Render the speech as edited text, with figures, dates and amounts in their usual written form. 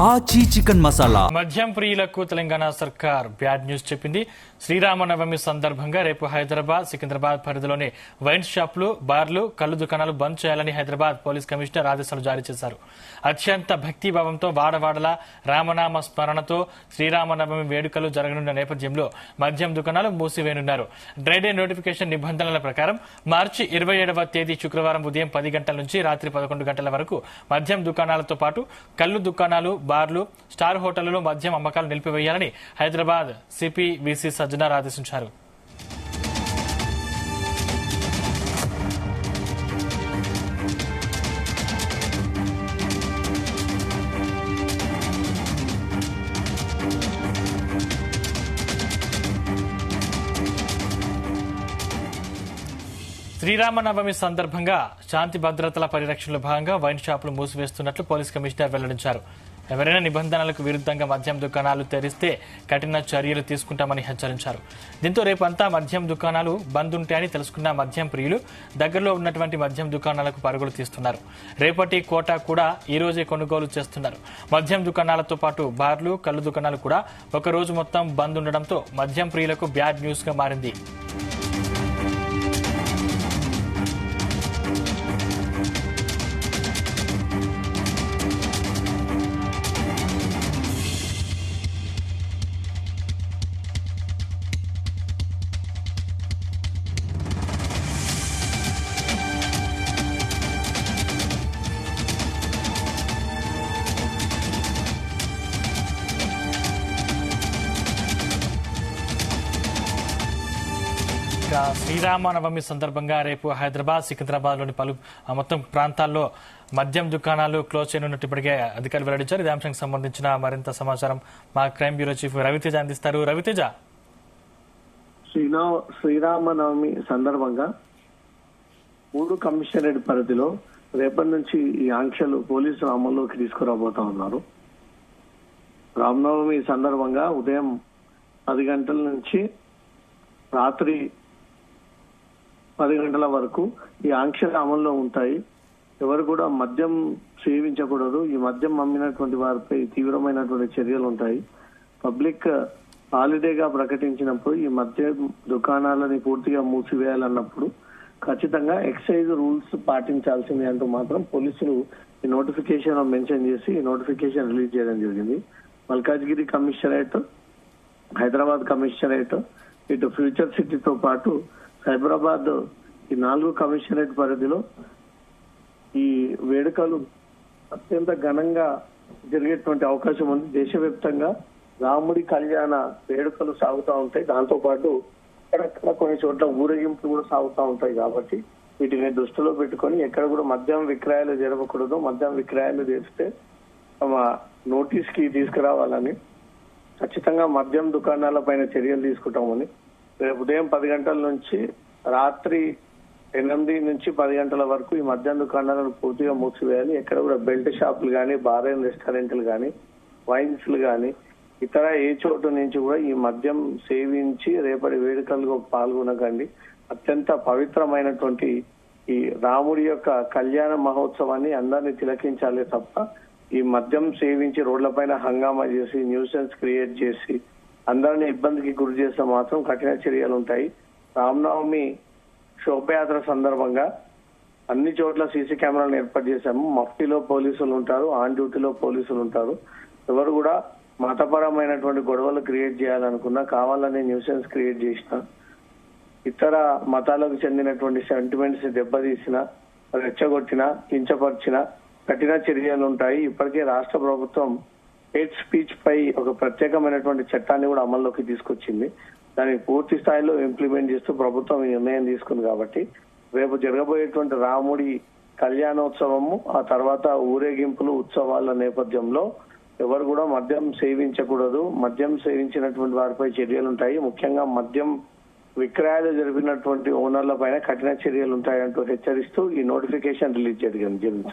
ఆచి చికెన్ మసాలా. మద్యం ప్రియులకు తెలంగాణ సర్కార్ బ్యాడ్ న్యూస్ చెప్పింది. శ్రీరామనవమి సందర్భంగా రేపు హైదరాబాద్, సికింద్రాబాద్ పరిధిలోని వైన్ షాపులు, బార్లు, కల్లు దుకాణాలు బంద్ చేయాలని హైదరాబాద్ పోలీస్ కమిషనర్ ఆదేశాలు జారీ చేశారు. అత్యంత భక్తిభావంతో వాడవాడల రామనామ స్మరణతో శ్రీరామనవమి వేడుకలు జరగనున్న నేపథ్యంలో మద్యం దుకాణాలు మూసివేయనున్నారు. డ్రై డే నోటిఫికేషన్ నిబంధనల ప్రకారం మార్చి 27వ తేదీ శుక్రవారం ఉదయం 10 గంటల నుంచి రాత్రి 11 గంటల వరకు మద్యం దుకాణాలతో పాటు కల్లు దుకాణాలు, బార్లు, స్టార్ హోటళ్లలో మద్యం అమ్మకాలు నిలిపివేయాలని హైదరాబాద్ సిపి విసి సజ్జనార్ ఆదేశించారు. శ్రీరామనవమి సందర్భంగా శాంతి భద్రతల పరిరక్షణలో భాగంగా వైన్ షాపులు మూసివేస్తున్నట్లు పోలీస్ కమిషనర్ వెల్లడించారు. ఎవరైనా నిబంధనలకు విరుద్ధంగా మద్యం దుకాణాలు తెరిస్తే కఠిన చర్యలు తీసుకుంటామని హెచ్చరించారు. దీంతో రేపంతా మద్యం దుకాణాలు బంద్ ఉంటాయని తెలుసుకున్న మద్యం ప్రియులు దగ్గరలో ఉన్నటువంటి మద్యం దుకాణాలకు పరుగులు తీస్తున్నారు. రేపటి కోటా కూడా ఈ రోజే కొనుగోలు చేస్తున్నారు. మద్యం దుకాణాలతో పాటు బార్లు, కల్లు దుకాణాలు కూడా ఒక రోజు మొత్తం బంద్ ఉండడంతో మద్యం ప్రియులకు బ్యాడ్ న్యూస్ గా మారింది. శ్రీరామనవమి సందర్భంగా రేపు హైదరాబాద్, సికింద్రాబాద్ లోని పలు మొత్తం ప్రాంతాల్లో మద్యం దుకాణాలు క్లోజ్ చేయనున్నట్టు ఇప్పటికే అధికారులు వెల్లడించారు. ఇదే అంశానికి సంబంధించిన మరింత సమాచారం మా క్రైమ్ బ్యూరో చీఫ్ రవితేజ అందిస్తారు. రవితేజ, శ్రీరామనవమి సందర్భంగా 3 కమిషనరేట్ పరిధిలో రేపటి నుంచి ఈ ఆంక్షలు పోలీసులు అమల్లోకి తీసుకురాబోతా ఉన్నారు. రామనవమి సందర్భంగా ఉదయం 10 గంటల నుంచి రాత్రి 10 గంటల వరకు ఈ ఆంక్షలు అమల్లో ఉంటాయి. ఎవరు కూడా మద్యం సేవించకూడదు. ఈ మద్యం అమ్మినటువంటి వారిపై తీవ్రమైనటువంటి చర్యలు ఉంటాయి. పబ్లిక్ హాలిడేగా ప్రకటించినప్పుడు ఈ మద్యం దుకాణాలని పూర్తిగా మూసివేయాలన్నప్పుడు ఖచ్చితంగా ఎక్సైజ్ రూల్స్ పాటించాల్సింది అంటూ మాత్రం పోలీసులు ఈ నోటిఫికేషన్ మెన్షన్ చేసి ఈ నోటిఫికేషన్ రిలీజ్ చేయడం జరిగింది. మల్కాజ్గిరి కమిషనరేట్, హైదరాబాద్ కమిషనరేట్, ఇటు ఫ్యూచర్ సిటీతో పాటు సైబరాబాద్, ఈ 4 కమిషనరేట్ పరిధిలో ఈ వేడుకలు అత్యంత ఘనంగా జరిగేటువంటి అవకాశం ఉంది. దేశవ్యాప్తంగా రాముడి కళ్యాణ వేడుకలు సాగుతూ ఉంటాయి. దాంతో పాటు అక్కడక్కడ కొన్ని చోట్ల ఊరేగింపులు కూడా సాగుతూ ఉంటాయి. కాబట్టి వీటిని దృష్టిలో పెట్టుకొని ఎక్కడ కూడా మద్యం విక్రయాలు జరగకూడదు. మద్యం విక్రయాలు చేస్తే తమ నోటీస్ కి తీసుకురావాలని, ఖచ్చితంగా మద్యం దుకాణాల పైన చర్యలు తీసుకుంటామని, రేపు ఉదయం 10 గంటల నుంచి రాత్రి 8 నుంచి 10 గంటల వరకు ఈ మద్యం దుకాణాలను పూర్తిగా మూసివేయాలి. ఎక్కడ కూడా బెల్ట్ షాపులు కానీ, బార్ అండ్ రెస్టారెంట్లు కానీ, వైన్స్లు కానీ, ఇతర ఏ చోటు నుంచి కూడా ఈ మద్యం సేవించి రేపటి వేడుకల్లో పాల్గొనకండి. అత్యంత పవిత్రమైనటువంటి ఈ రాముడి యొక్క కళ్యాణ మహోత్సవాన్ని అందరినీ తిలకించాలి తప్ప ఈ మద్యం సేవించి రోడ్లపైన హంగామా చేసి, న్యూసెన్స్ క్రియేట్ చేసి అందరినీ ఇబ్బందికి గురి చేస్తే మాత్రం కఠిన చర్యలు ఉంటాయి. రామనవమి శోభయాత్ర సందర్భంగా అన్ని చోట్ల సీసీ కెమెరాలను ఏర్పాటు చేశాము. మఫ్టీలో పోలీసులు ఉంటారు, ఆన్ డ్యూటీలో పోలీసులు ఉంటారు. ఎవరు కూడా మతపరమైనటువంటి గొడవలు క్రియేట్ చేయాలనుకున్నా, కావాలని న్యూసెన్స్ క్రియేట్ చేసిన, ఇతర మతాలకు చెందినటువంటి సెంటిమెంట్స్ దెబ్బతీసిన, రెచ్చగొట్టిన, కించపరిచిన కఠిన చర్యలు ఉంటాయి. ఇప్పటికే రాష్ట్ర ప్రభుత్వం హేట్ స్పీచ్ పై ఒక ప్రత్యేకమైనటువంటి చట్టాన్ని కూడా అమల్లోకి తీసుకొచ్చింది. దాన్ని పూర్తి స్థాయిలో ఇంప్లిమెంట్ చేస్తూ ప్రభుత్వం ఈ నిర్ణయం తీసుకుంది. కాబట్టి రేపు జరగబోయేటువంటి రాముడి కళ్యాణోత్సవము, ఆ తర్వాత ఊరేగింపులు, ఉత్సవాల నేపథ్యంలో ఎవరు కూడా మద్యం సేవించకూడదు. మద్యం సేవించినటువంటి వారిపై చర్యలు ఉంటాయి. ముఖ్యంగా మద్యం విక్రయాలు జరిపినటువంటి ఓనర్ల పైన కఠిన చర్యలు ఉంటాయంటూ హెచ్చరిస్తూ ఈ నోటిఫికేషన్ రిలీజ్ జరిగింది.